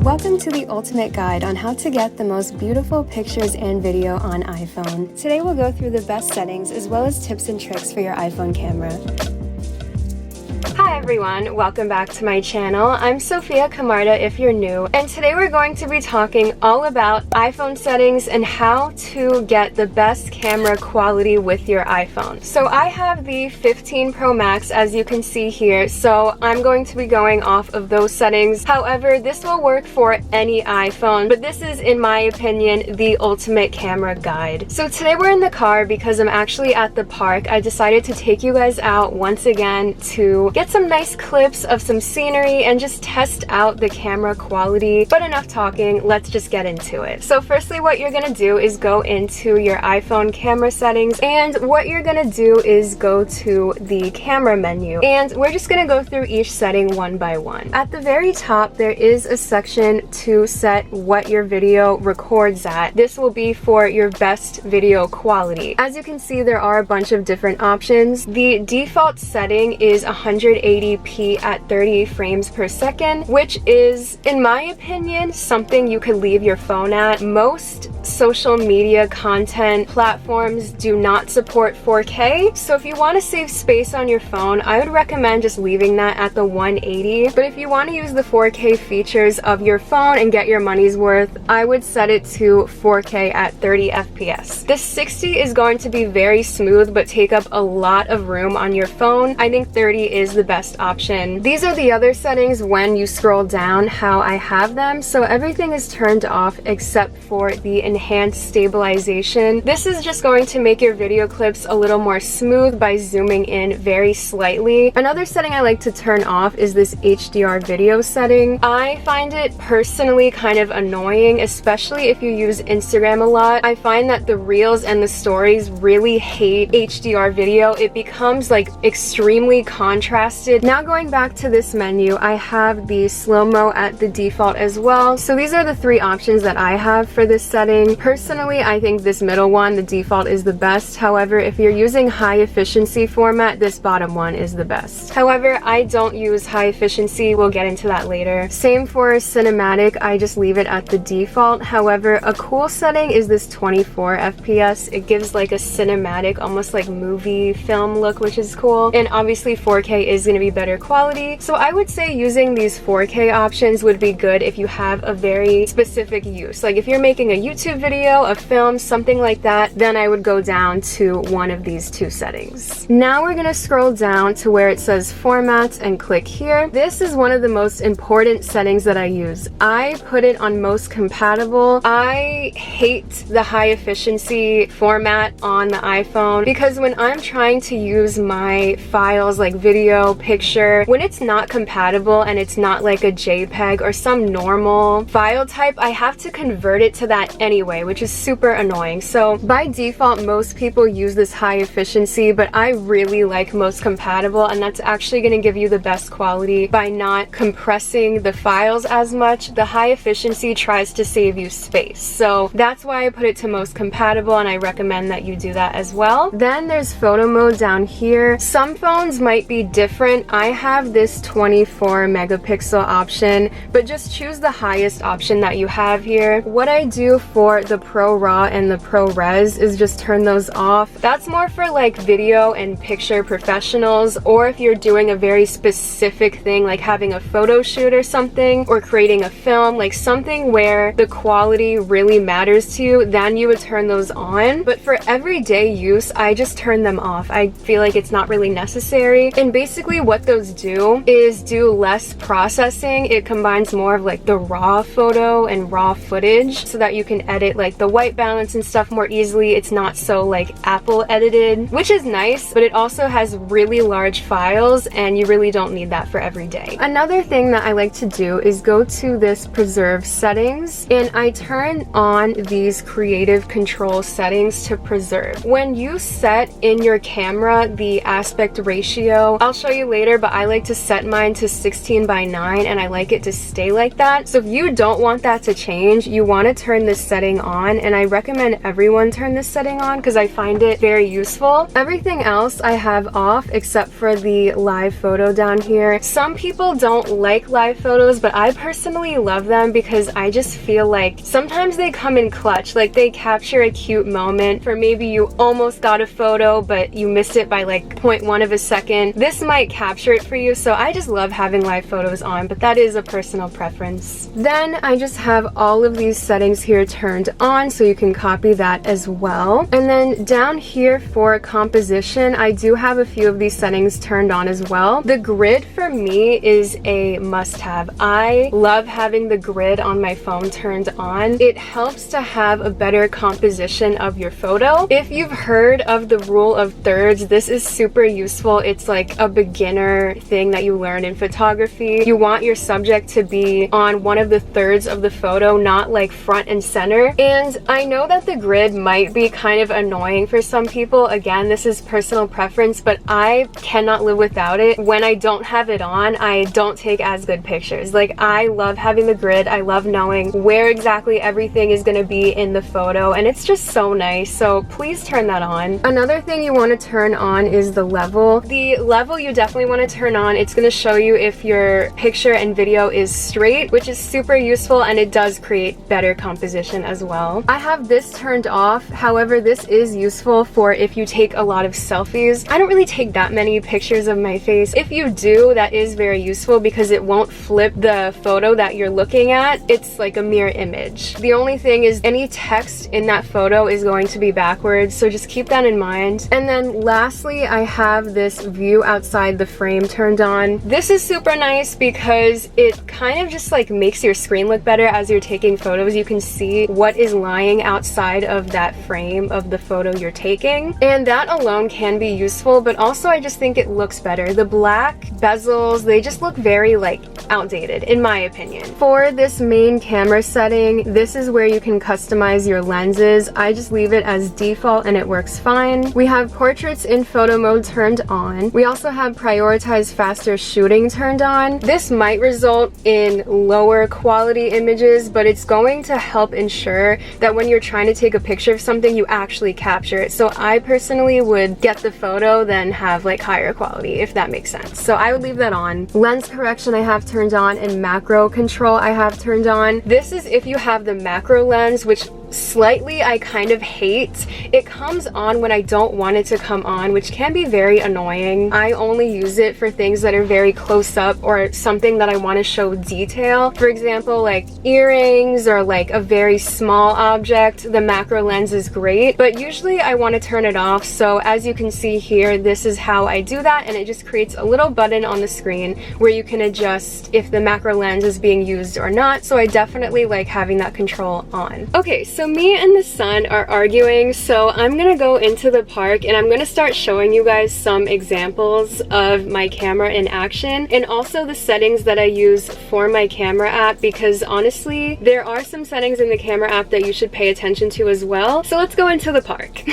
Welcome to the ultimate guide on how to get the most beautiful pictures and video on iPhone. Today we'll go through the best settings as well as tips and tricks for your iPhone camera. Hi everyone, welcome back to my channel. I'm Sophia Camarda if you're new, and today we're going to be talking all about iPhone settings and how to get the best camera quality with your iPhone. So I have the 15 Pro Max as you can see here, so I'm going to be going off of those settings. However, this will work for any iPhone, but this is, in my opinion, the ultimate camera guide. So today we're in the car because I'm actually at the park. I decided to take you guys out once again to get some nice clips of some scenery and just test out the camera quality. But enough talking, let's just get into it. So firstly, what you're gonna do is go into your iPhone camera settings, and what you're gonna do is go to the camera menu, and we're just gonna go through each setting one by one. At the very top, there is a section to set what your video records at. This will be for your best video quality. As you can see, there are a bunch of different options. The default setting is 180p at 30 frames per second, which is, in my opinion, something you could leave your phone at. Most social media content platforms do not support 4K, so if you want to save space on your phone, I would recommend just leaving that at the 180. But if you want to use the 4K features of your phone and get your money's worth, I would set it to 4K at 30 FPS. The 60 is going to be very smooth but take up a lot of room on your phone. I think 30 is the best option. These are the other settings when you scroll down how I have them. So everything is turned off except for the enhanced stabilization. This is just going to make your video clips a little more smooth by zooming in very slightly. Another setting I like to turn off is this HDR video setting. I find it personally kind of annoying, especially if you use Instagram a lot. I find that the Reels and the Stories really hate HDR video. It becomes like extremely contrasted. Now going back to this menu, I have the slow-mo at the default as well. So these are the three options that I have for this setting. Personally, I think this middle one, the default, is the best. However, if you're using high efficiency format, this bottom one is the best. However, I don't use high efficiency. We'll get into that later. Same for cinematic. I just leave it at the default. However, a cool setting is this 24 FPS. It gives like a cinematic, almost like movie film look, which is cool. And obviously 4K is going to be better quality. So I would say using these 4K options would be good if you have a very specific use. Like if you're making a YouTube video, a film, something like that, then I would go down to one of these two settings. Now we're going to scroll down to where it says formats and click here. This is one of the most important settings that I use. I put it on most compatible. I hate the high efficiency format on the iPhone because when I'm trying to use my files like video, picture, when it's not compatible and it's not like a JPEG or some normal file type, I have to convert it to that anyway, which is super annoying. So by default, most people use this high efficiency, but I really like most compatible, and that's actually going to give you the best quality by not compressing the files as much. The high efficiency tries to save you space, so that's why I put it to most compatible, and I recommend that you do that as well. Then there's photo mode down here. Some phones might be different. I have this 24 megapixel option, but just choose the highest option that you have here. What I do for the Pro RAW and the Pro Res is just turn those off. That's more for like video and picture professionals, or if you're doing a very specific thing like having a photo shoot or something, or creating a film, like something where the quality really matters to you, then you would turn those on. But for everyday use, I just turn them off. I feel like it's not really necessary. And basically what those do is do less processing. It combines more of like the raw photo and raw footage so that you can edit like the white balance and stuff more easily. It's not so like Apple edited, which is nice, but it also has really large files and you really don't need that for every day. Another thing that I like to do is go to this preserve settings, and I turn on these creative control settings to preserve. When you set in your camera the aspect ratio, I'll show you later later, but I like to set mine to 16:9 and I like it to stay like that. So if you don't want that to change, you want to turn this setting on, and I recommend everyone turn this setting on because I find it very useful. Everything else I have off except for the live photo down here. Some people don't like live photos, but I personally love them because I just feel like sometimes they come in clutch. Like they capture a cute moment for maybe you almost got a photo but you missed it by like 0.1 of a second. This might capture it for you, so I just love having live photos on, but that is a personal preference. Then I just have all of these settings here turned on, so you can copy that as well. And then down here for composition, I do have a few of these settings turned on as well. The grid for me is a must-have. I love having the grid on my phone turned on. It helps to have a better composition of your photo. If you've heard of the rule of thirds, this is super useful. It's like a beginner thing that you learn in photography. You want your subject to be on one of the thirds of the photo, not like front and center. And I know that the grid might be kind of annoying for some people. Again, this is personal preference, but I cannot live without it. When I don't have it on, I don't take as good pictures. Like, I love having the grid. I love knowing where exactly everything is going to be in the photo, and it's just so nice. So please turn that on. Another thing you want to turn on is the level. The level you definitely want to turn on. It's going to show you if your picture and video is straight, which is super useful, and it does create better composition as well. I have this turned off. However, this is useful for if you take a lot of selfies. I don't really take that many pictures of my face. If you do, that is very useful because it won't flip the photo that you're looking at. It's like a mirror image. The only thing is any text in that photo is going to be backwards, so just keep that in mind. And then lastly, I have this view outside the frame turned on. This is super nice because it kind of just like makes your screen look better as you're taking photos. You can see what is lying outside of that frame of the photo you're taking, and that alone can be useful, but also I just think it looks better. The black bezels, they just look very like outdated in my opinion. For this main camera setting, this is where you can customize your lenses. I just leave it as default and it works fine. We have portraits in photo mode turned on. We also have prioritize faster shooting turned on. This might result in lower quality images, but it's going to help ensure that when you're trying to take a picture of something, you actually capture it. So I personally would get the photo, then have like higher quality, if that makes sense. So I would leave that on. Lens correction I have turned on, and macro control I have turned on. This is if you have the macro lens, which slightly I kind of hate. It comes on when I don't want it to come on, which can be very annoying. I only use it for things that are very close up or something that I want to show detail. For example, like earrings or like a very small object, the macro lens is great, but usually I want to turn it off. So as you can see here, this is how I do that, and it just creates a little button on the screen where you can adjust if the macro lens is being used or not. So I definitely like having that control on. Okay, so me and the son are arguing, so I'm gonna go into the park and I'm gonna start showing you guys some examples of my camera in action, and also the settings that I use for my camera app, because honestly, there are some settings in the camera app that you should pay attention to as well. So let's go into the park.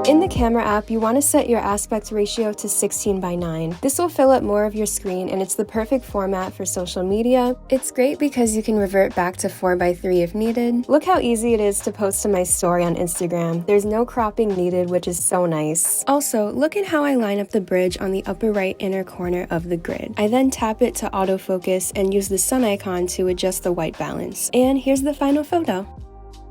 In the camera app, you want to set your aspect ratio to 16:9. This will fill up more of your screen, and it's the perfect format for social media. It's great because you can revert back to 4:3 if needed. Look how easy it is to post to my story on Instagram. There's no cropping needed, which is so nice. Also, look at how I line up the bridge on the upper right inner corner of the grid. I then tap it to autofocus and use the sun icon to adjust the white balance. And here's the final photo.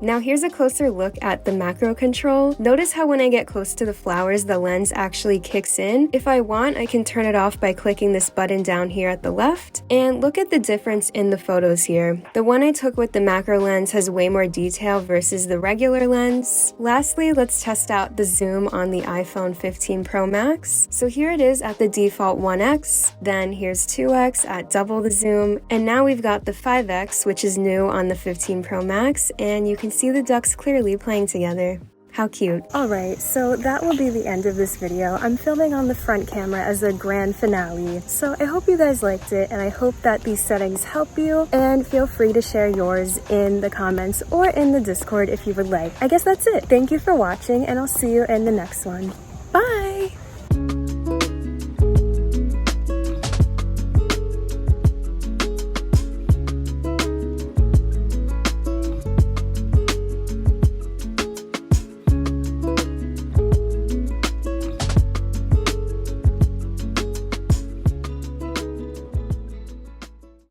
Now here's a closer look at the macro control. Notice how when I get close to the flowers, the lens actually kicks in. If I want, I can turn it off by clicking this button down here at the left. And look at the difference in the photos here. The one I took with the macro lens has way more detail versus the regular lens. Lastly, let's test out the zoom on the iPhone 15 Pro Max. So here it is at the default 1x, then here's 2x at double the zoom, and now we've got the 5x, which is new on the 15 Pro Max, and you can see the ducks clearly playing together. How cute. Alright, so that will be the end of this video. I'm filming on the front camera as a grand finale. So I hope you guys liked it, and I hope that these settings help you, and feel free to share yours in the comments or in the Discord if you would like. I guess that's it. Thank you for watching, and I'll see you in the next one.